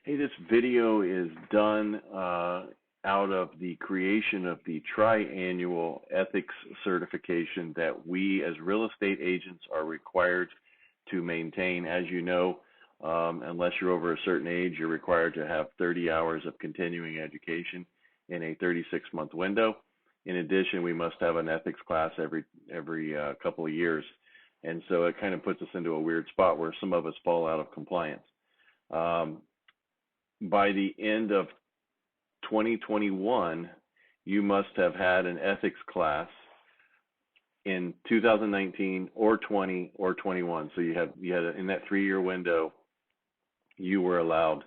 Hey, this video is done out of the creation of the triannual ethics certification that we as real estate agents are required to maintain. As you know, unless you're over a certain age, you're required to have 30 hours of continuing education in a 36-month window. In addition, we must have an ethics class every couple of years. And so it kind of puts us into a weird spot where some of us fall out of compliance. By the end of 2021, you must have had an ethics class in 2019 or 20 or 21. So you had in that 3-year window, you were allowed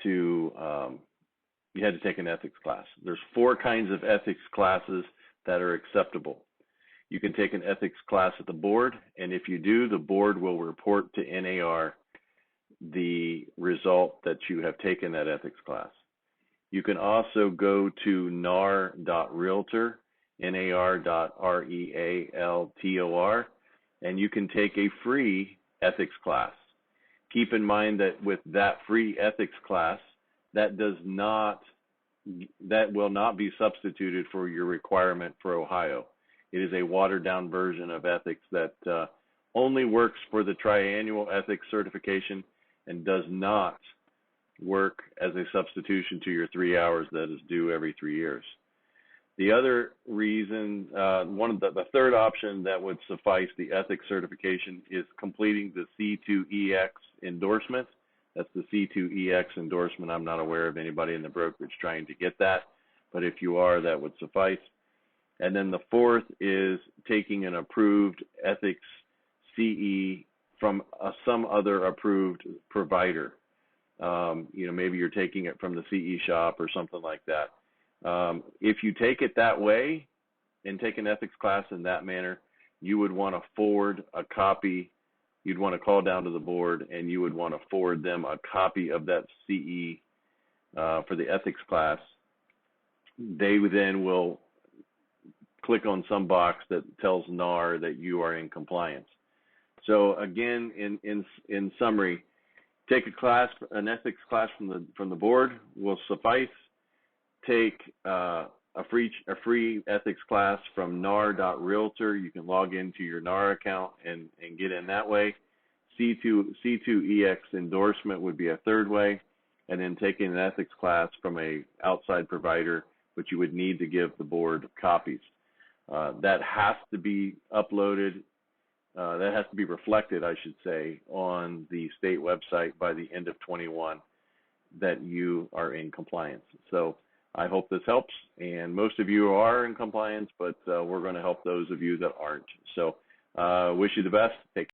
to you had to take an ethics class. There's 4 kinds of ethics classes that are acceptable. You can take an ethics class at the board, and if you do, the board will report to NAR the result that you have taken that ethics class. You can also go to nar.realtor, nar.realtor, and you can take a free ethics class. Keep in mind that with that free ethics class, that will not be substituted for your requirement for Ohio. It is a watered down version of ethics that only works for the triannual ethics certification and does not work as a substitution to your 3 hours that is due every 3 years. The other reason, the third option that would suffice the ethics certification is completing the C2EX endorsement. That's the C2EX endorsement. I'm not aware of anybody in the brokerage trying to get that, but if you are, that would suffice. And then the fourth is taking an approved ethics CE from some other approved provider. Maybe you're taking it from the CE shop or something like that. If you take it that way and take an ethics class in that manner, you would want to forward a copy. You'd want to call down to the board and you would want to forward them a copy of that CE for the ethics class. They then will click on some box that tells NAR that you are in compliance. So again, in summary, take a class, an ethics class from the board will suffice. Take a free ethics class from nar.realtor. You can log into your NAR account and get in that way. C2EX endorsement would be a third way, and then taking an ethics class from a outside provider, which you would need to give the board copies. That has to be uploaded. That has to be reflected, I should say, on the state website by the end of 21 that you are in compliance. So I hope this helps, and most of you are in compliance, but we're going to help those of you that aren't. So wish you the best. Take care.